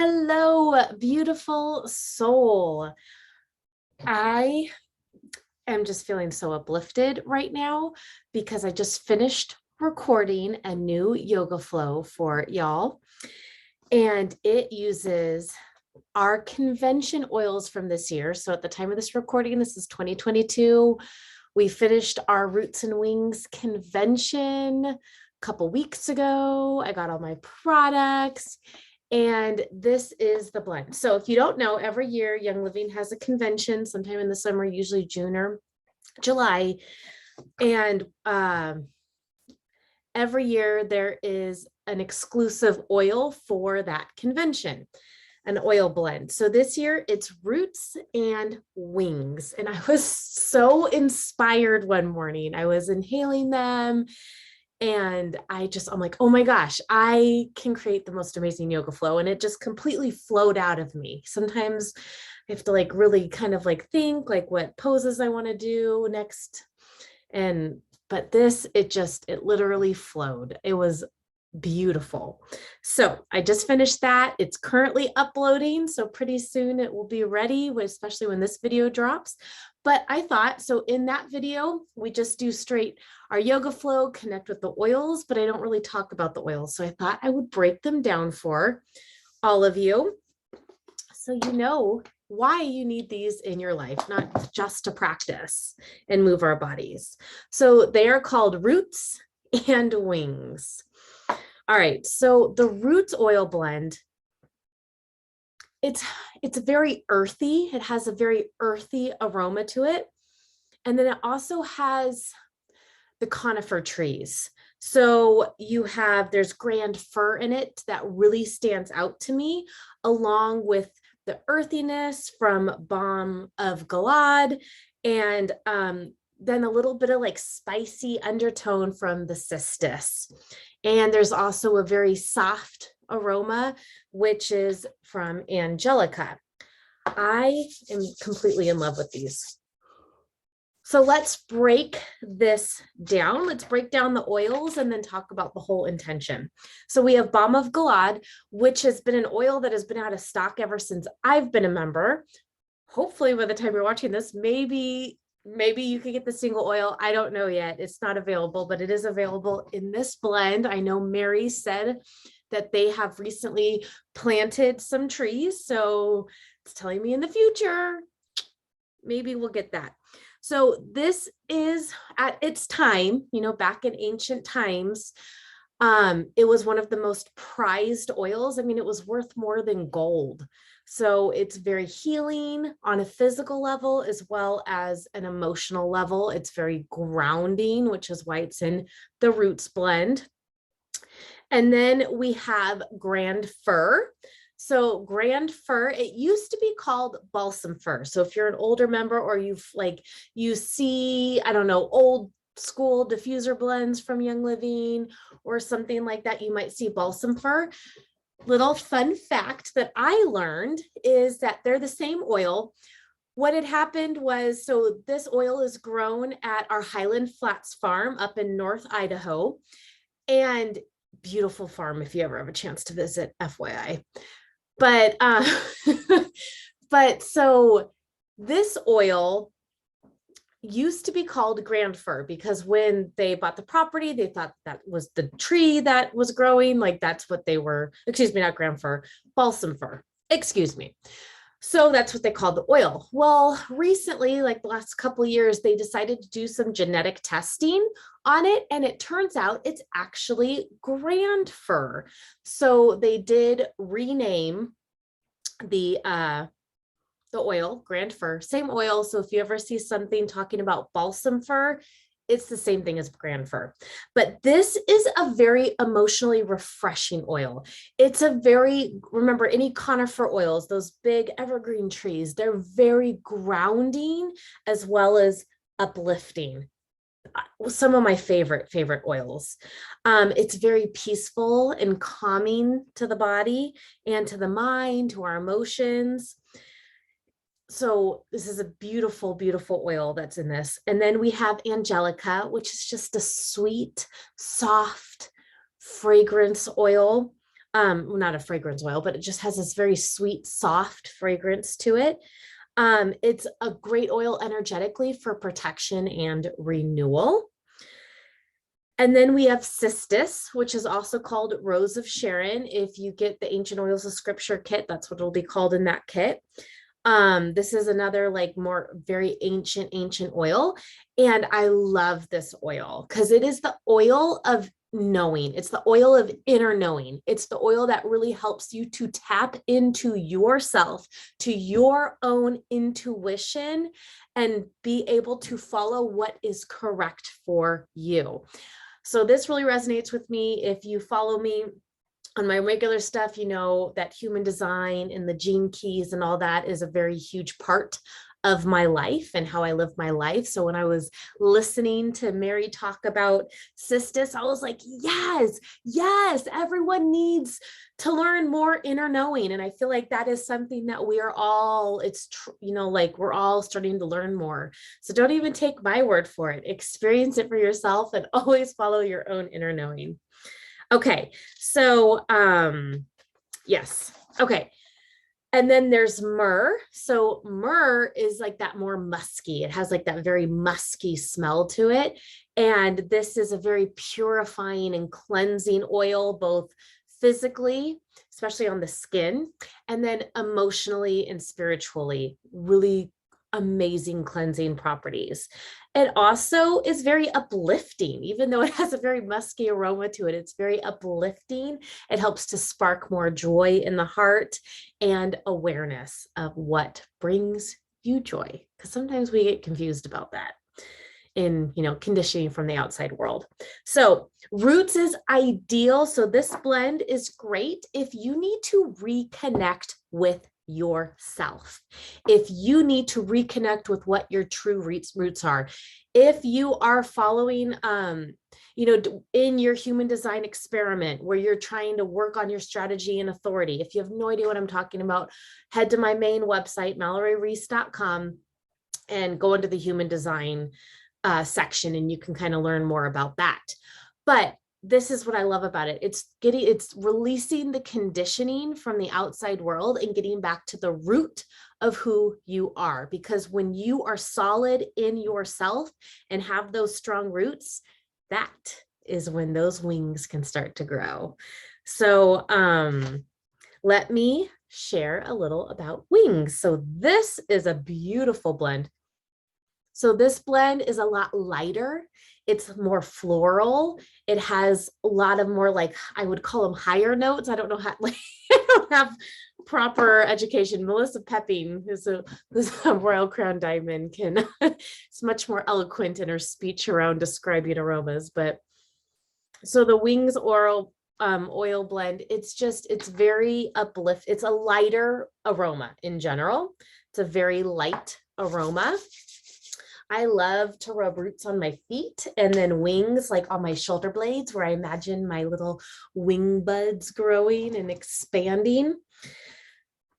Hello, beautiful soul. I am just feeling so uplifted right now because I just finished recording a new yoga flow for y'all, and it uses our convention oils from this year. So at the time of this recording, this is 2022. We finished our Roots and Wings convention a couple weeks ago. I got all my products. And this is the blend. So if you don't know, every year Young Living has a convention sometime in the summer, usually June or July. And every year there is an exclusive oil for that convention, an oil blend. So this year it's Roots and Wings. And I was so inspired one morning. I was inhaling them and I'm like, oh my gosh, I can create the most amazing yoga flow. And it just completely flowed out of me. Sometimes I have to like really kind of like think like what poses I want to do next. But it literally flowed. It was beautiful. So I just finished that. It's currently uploading. So pretty soon it will be ready, especially when this video drops. But I thought, so in that video, we just do straight our yoga flow, connect with the oils, but I don't really talk about the oils. So I thought I would break them down for all of you, so you know why you need these in your life, not just to practice and move our bodies. So they are called Roots and Wings. All right, so the Roots oil blend, it's very earthy. It has a very earthy aroma to it. And then it also has the conifer trees. So there's grand fir in it that really stands out to me, along with the earthiness from Balm of Gilead, and then a little bit of like spicy undertone from the cistus. And there's also a very soft aroma, which is from Angelica. I am completely in love with these. So let's break this down. Let's break down the oils and then talk about the whole intention. So we have Balm of Gilead, which has been an oil that has been out of stock ever since I've been a member. Hopefully by the time you're watching this, maybe you can get the single oil. I don't know yet. It's not available, but it is available in this blend. I know Mary said that they have recently planted some trees. So it's telling me in the future, maybe we'll get that. So this is at its time, back in ancient times, it was one of the most prized oils. I mean, it was worth more than gold. So it's very healing on a physical level as well as an emotional level. It's very grounding, which is why it's in the Roots blend. And then we have grand fir. So grand fir, it used to be called balsam fir. So if you're an older member or you see, I don't know, old school diffuser blends from Young Living or something like that, you might see balsam fir. Little fun fact that I learned is that they're the same oil. What had happened was, so this oil is grown at our Highland Flats farm up in North Idaho, and beautiful farm if you ever have a chance to visit, FYI. But so this oil used to be called grand fir because when they bought the property, they thought that was the tree that was growing. Like that's what they were, excuse me, not grand fir, balsam fir, excuse me. So that's what they called the oil. Well, recently, like the last couple of years, they decided to do some genetic testing on it. And it turns out it's actually grand fir. So they did rename the oil grand fir, same oil. So if you ever see something talking about balsam fir, it's the same thing as grand fir. But this is a very emotionally refreshing oil. Remember, any conifer oils, those big evergreen trees, they're very grounding as well as uplifting. Some of my favorite oils. It's very peaceful and calming to the body and to the mind, to our emotions. So this is a beautiful, beautiful oil that's in this. And then we have Angelica, which is just a sweet, soft fragrance oil. Well, not a fragrance oil, but it just has this very sweet, soft fragrance to it. It's a great oil energetically for protection and renewal. And then we have cistus, which is also called Rose of Sharon. If you get the Ancient Oils of Scripture kit, that's what it'll be called in that kit. This is another like more very ancient oil. And I love this oil because it is the oil of knowing. It's the oil of inner knowing. It's the oil that really helps you to tap into yourself, to your own intuition, and be able to follow what is correct for you. So this really resonates with me. If you follow me on my regular stuff, you know that human design and the gene keys and all that is a very huge part of my life and how I live my life. So when I was listening to Mary talk about cistus, I was like, yes, everyone needs to learn more inner knowing. And I feel like that is something that we are all, like we're all starting to learn more. So don't even take my word for it. Experience it for yourself and always follow your own inner knowing. Okay, so yes, okay. And then there's myrrh. So myrrh is like that more musky. It has like that very musky smell to it. And this is a very purifying and cleansing oil, both physically, especially on the skin, and then emotionally and spiritually, really amazing cleansing properties. It also is very uplifting, even though it has a very musky aroma to it. It's very uplifting. It helps to spark more joy in the heart and awareness of what brings you joy. Because sometimes we get confused about that in, conditioning from the outside world. So roots is ideal. So this blend is great if you need to reconnect with yourself. If you need to reconnect with what your true roots are, if you are following, in your human design experiment where you're trying to work on your strategy and authority, if you have no idea what I'm talking about, head to my main website, MalloryReese.com, and go into the human design section, and you can kind of learn more about that. But this is what I love about it. It's releasing the conditioning from the outside world and getting back to the root of who you are. Because when you are solid in yourself and have those strong roots, that is when those wings can start to grow. So let me share a little about wings. So this is a beautiful blend. So this blend is a lot lighter. It's more floral. It has a lot of more, like, I would call them higher notes. I don't know how, like, I don't have proper education. Melissa Pepping, who's a Royal Crown Diamond, it's much more eloquent in her speech around describing aromas. But so the Wings oil blend, it's very uplift. It's a lighter aroma in general. It's a very light aroma. I love to rub roots on my feet and then wings, like on my shoulder blades, where I imagine my little wing buds growing and expanding.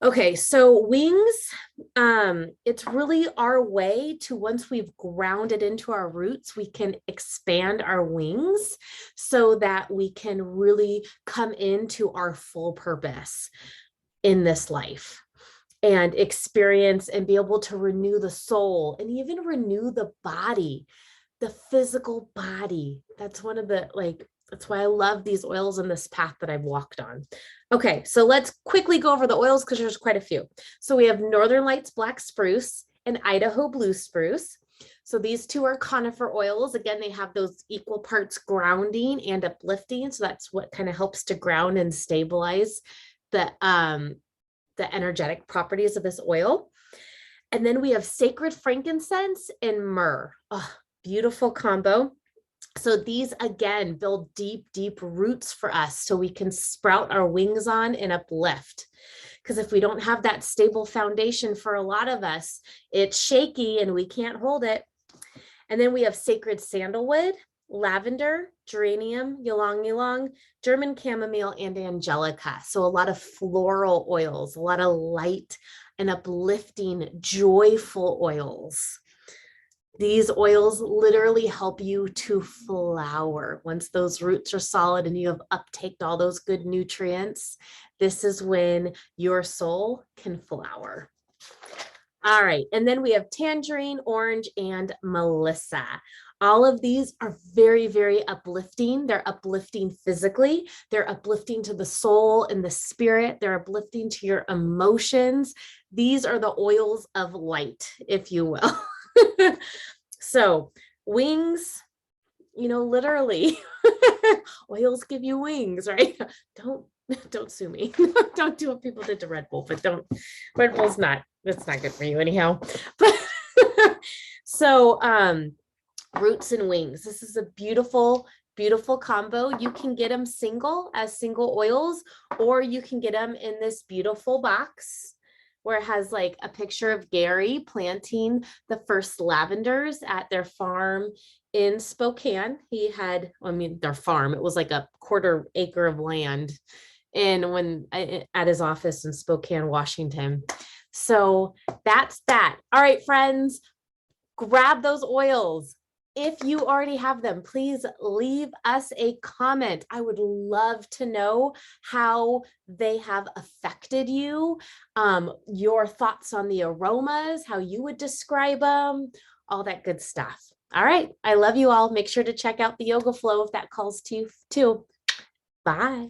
Okay, so wings, it's really our way to, once we've grounded into our roots, we can expand our wings so that we can really come into our full purpose in this life and experience and be able to renew the soul and even renew the body, the physical body. That's one of the, that's why I love these oils and this path that I've walked on. Okay, so let's quickly go over the oils because there's quite a few. So we have Northern Lights Black Spruce and Idaho Blue Spruce. So these two are conifer oils. Again, they have those equal parts grounding and uplifting. So that's what kind of helps to ground and stabilize the energetic properties of this oil. And then we have Sacred Frankincense and Myrrh. Oh, beautiful combo. So these, again, build deep, deep roots for us so we can sprout our wings on and uplift. Because if we don't have that stable foundation, for a lot of us, it's shaky and we can't hold it. And then we have Sacred Sandalwood, lavender, geranium, ylang ylang, German chamomile, and angelica. So a lot of floral oils, a lot of light and uplifting, joyful oils. These oils literally help you to flower. Once those roots are solid and you have uptaked all those good nutrients, this is when your soul can flower. All right, and then we have tangerine, orange, and Melissa. All of these are very, very uplifting. They're uplifting physically. They're uplifting to the soul and the spirit. They're uplifting to your emotions. These are the oils of light, if you will. So wings, you know, literally oils give you wings, right? Don't sue me. Don't do what people did to Red Bull, but Red Bull's that's not good for you anyhow. But so roots and wings. This is a beautiful, beautiful combo. You can get them as single oils, or you can get them in this beautiful box where it has like a picture of Gary planting the first lavenders at their farm in Spokane. He had, their farm, it was like a 1/4 acre of land at his office in Spokane, Washington. So that's that. All right, friends, grab those oils. If you already have them, please leave us a comment. I would love to know how they have affected you, your thoughts on the aromas, how you would describe them, all that good stuff. All right. I love you all. Make sure to check out the Yoga Flow if that calls to you too. Bye.